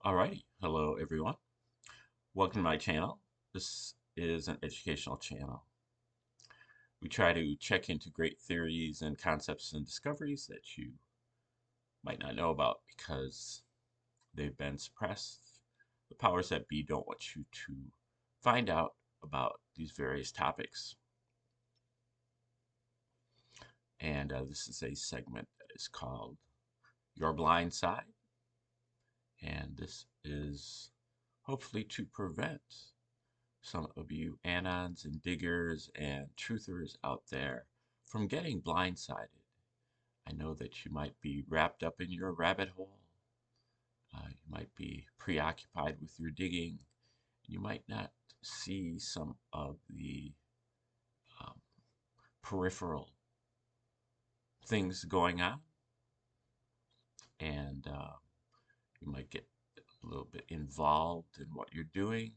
Alrighty, hello everyone. Welcome to my channel. This is an educational channel. We try to check into great theories and concepts and discoveries that you might not know about because they've been suppressed. The powers that be don't want you to find out about these various topics. And this is a segment that is called Your Blind Side. And this is hopefully to prevent some of you anons and diggers and truthers out there from getting blindsided. I know that you might be wrapped up in your rabbit hole. You might be preoccupied with your digging. You might not see some of the um, peripheral things going on, and you might get a little bit involved in what you're doing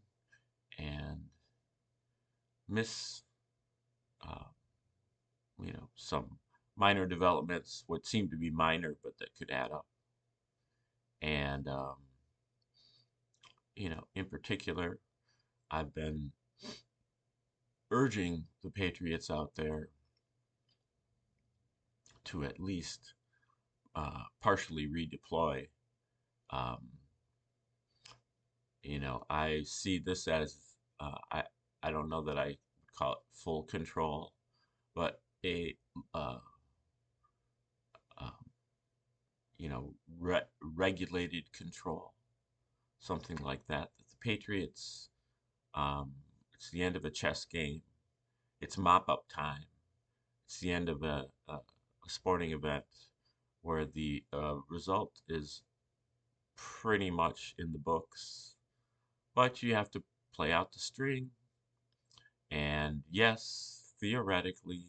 and miss uh, some minor developments, what seem to be minor, but that could add up. And, in particular, I've been urging the patriots out there to at least partially redeploy. Um, I see this as, I don't know that I would call it full control, but a uh, um, regulated control, something like that. That the Patriots, it's the end of a chess game. It's mop-up time. It's the end of a sporting event where the result is pretty much in the books, but you have to play out the string. And yes, theoretically,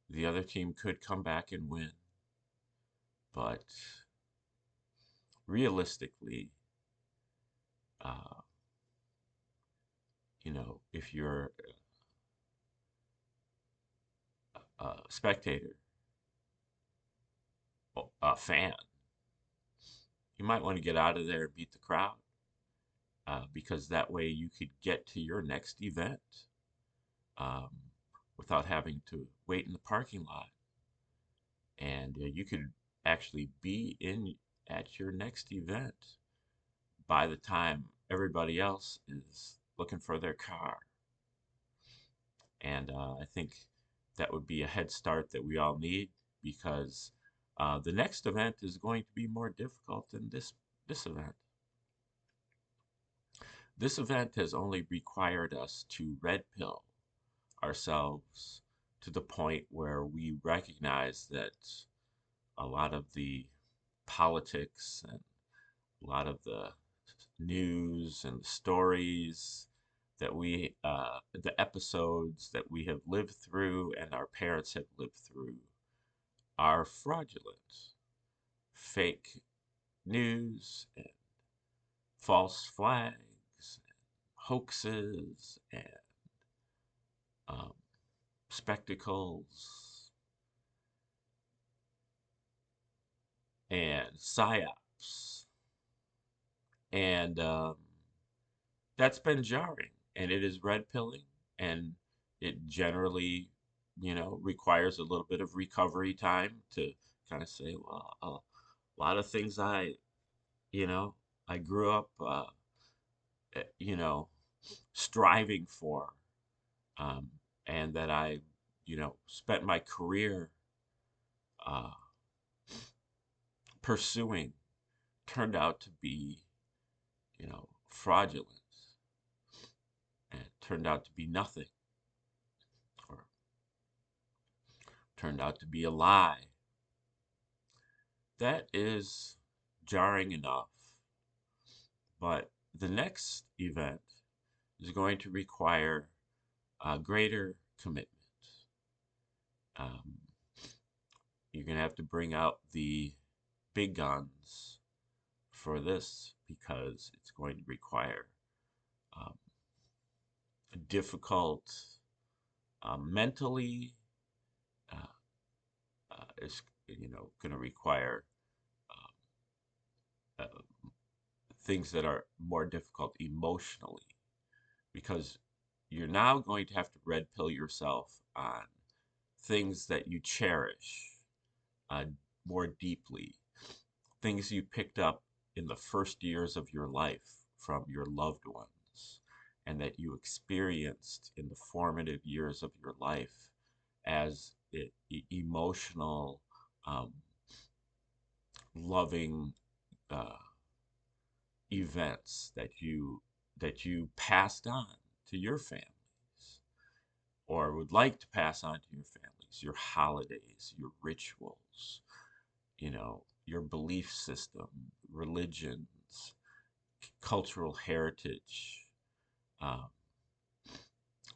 the other team could come back and win, but realistically, uh, if you're a spectator, a fan, you might want to get out of there and beat the crowd, because that way you could get to your next event um, without having to wait in the parking lot. And you could actually be in at your next event by the time everybody else is looking for their car. And I think that would be a head start that we all need, because the next event is going to be more difficult than this event. This event has only required us to red pill ourselves to the point where we recognize that a lot of the politics and a lot of the news and stories that the episodes that we have lived through and our parents have lived through are fraudulent, fake news, and false flags, and hoaxes, and um, spectacles, and psyops. And that's been jarring, and it is red pilling, and it generally, requires a little bit of recovery time to kind of say, well, a lot of things you know, I grew up, eh, you know, striving for, um, and that I, spent my career uh, pursuing, turned out to be, fraudulent, and turned out to be nothing, or turned out to be a lie. That is jarring enough, but the next event is going to require a greater commitment. Um, you're going to have to bring out the big guns for this, because it's going to require um, difficult, mentally, uh, it's going to require uh, things that are more difficult emotionally, because you're now going to have to red pill yourself on things that you cherish uh, more deeply, things you picked up in the first years of your life from your loved ones, and that you experienced in the formative years of your life as emotional, um, loving uh, events that you passed on to your families, or would like to pass on to your families, your holidays, your rituals, your belief system, religions, cultural heritage. Um,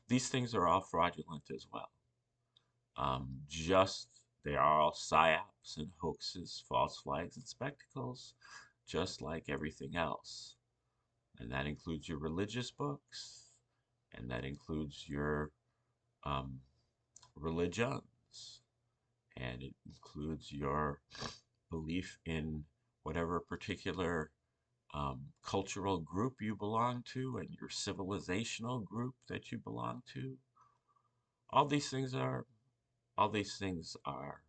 these things are all fraudulent as well. Just they are all psyops and hoaxes, false flags and spectacles, just like everything else. And that includes your religious books, and that includes your um, religions, and it includes your belief in whatever particular cultural group you belong to, and your civilizational group that you belong to. All these things are all these things are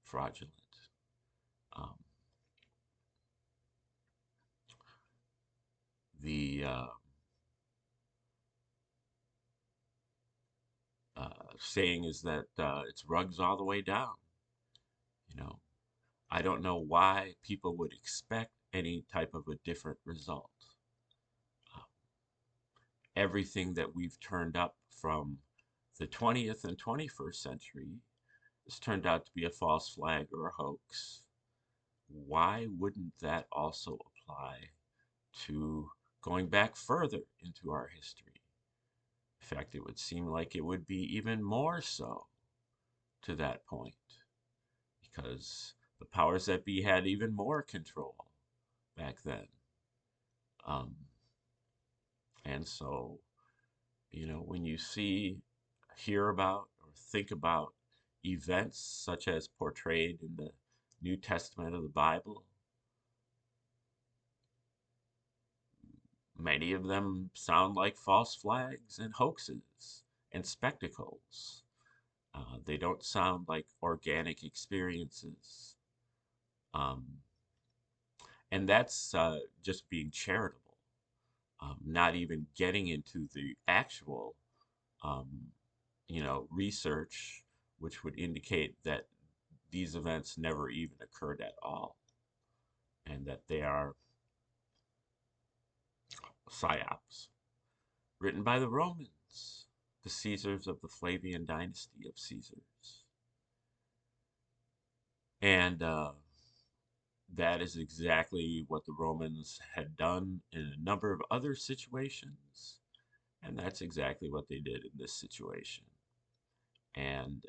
fraudulent. Um, the saying is that it's rugs all the way down. You know, I don't know why people would expect any type of a different result. Uh, Everything that we've turned up from the 20th and 21st century has turned out to be a false flag or a hoax. Why wouldn't that also apply to going back further into our history? In fact, it would seem like it would be even more so to that point, because the powers that be had even more control back then. Um, and so, when you hear about, or think about events such as portrayed in the New Testament of the Bible, many of them sound like false flags and hoaxes and spectacles. They don't sound like organic experiences. Um, and that's just being charitable, not even getting into the actual, um, research, which would indicate that these events never even occurred at all, and that they are psyops written by the Romans, the Caesars of the Flavian dynasty of Caesars. And that is exactly what the Romans had done in a number of other situations. And that's exactly what they did in this situation. And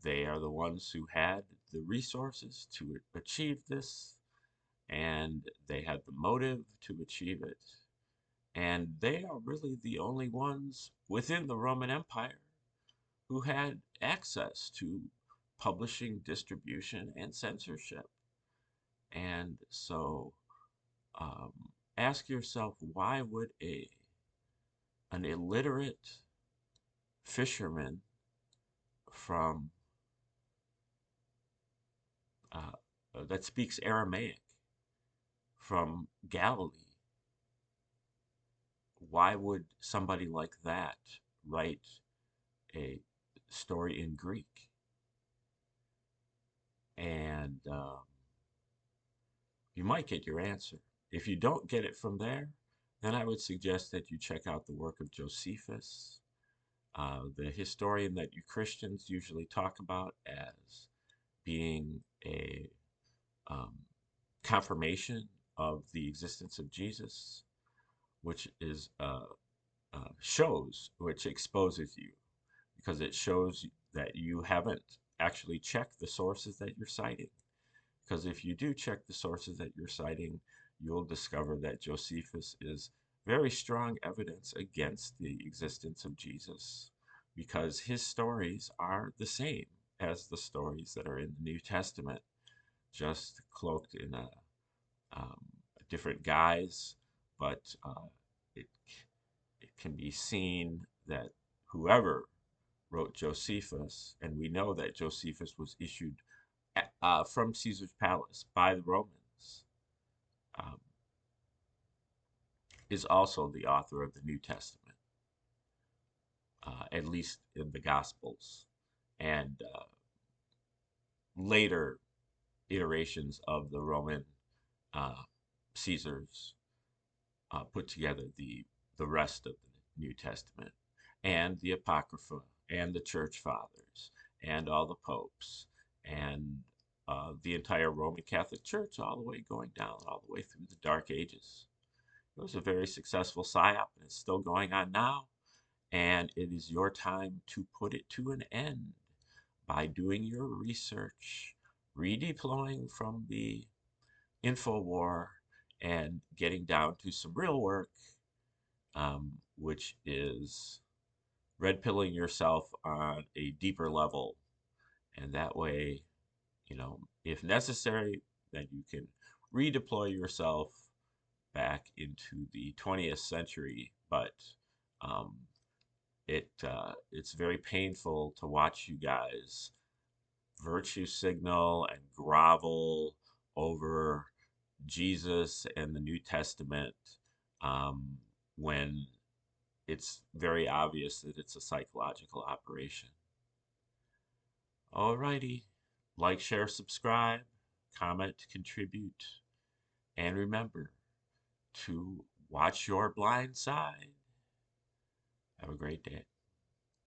they are the ones who had the resources to achieve this, and they had the motive to achieve it. And they are really the only ones within the Roman Empire who had access to publishing, distribution, and censorship. And so um, ask yourself, why would an illiterate fisherman from uh, that speaks Aramaic from Galilee, why would somebody like that write a story in Greek? And you might get your answer. If you don't get it from there, then I would suggest that you check out the work of Josephus, the historian that you Christians usually talk about as being a um, confirmation of the existence of Jesus, which is which exposes you, because it shows that you haven't actually checked the sources that you're citing. Because if you do check the sources that you're citing, you'll discover that Josephus is very strong evidence against the existence of Jesus, because his stories are the same as the stories that are in the New Testament, just cloaked in a different guise, but it, it can be seen that whoever wrote Josephus, and we know that Josephus was issued from Caesar's palace by the Romans, um, is also the author of the New Testament, at least in the Gospels, and later iterations of the Roman uh, Caesars put together the rest of the New Testament and the Apocrypha and the Church Fathers and all the popes and the entire Roman Catholic Church, all the way going down, all the way through the Dark Ages. It was a very successful psyop, and it's still going on now. And it is your time to put it to an end by doing your research, redeploying from the info war, and getting down to some real work, which is red pilling yourself on a deeper level. And that way, if necessary, then you can redeploy yourself back into the 20th century. But um, it's very painful to watch you guys virtue signal and grovel over Jesus and the New Testament, um, when it's very obvious that it's a psychological operation. Alrighty. Like, share, subscribe, comment, contribute, and remember to watch your blind side. Have a great day.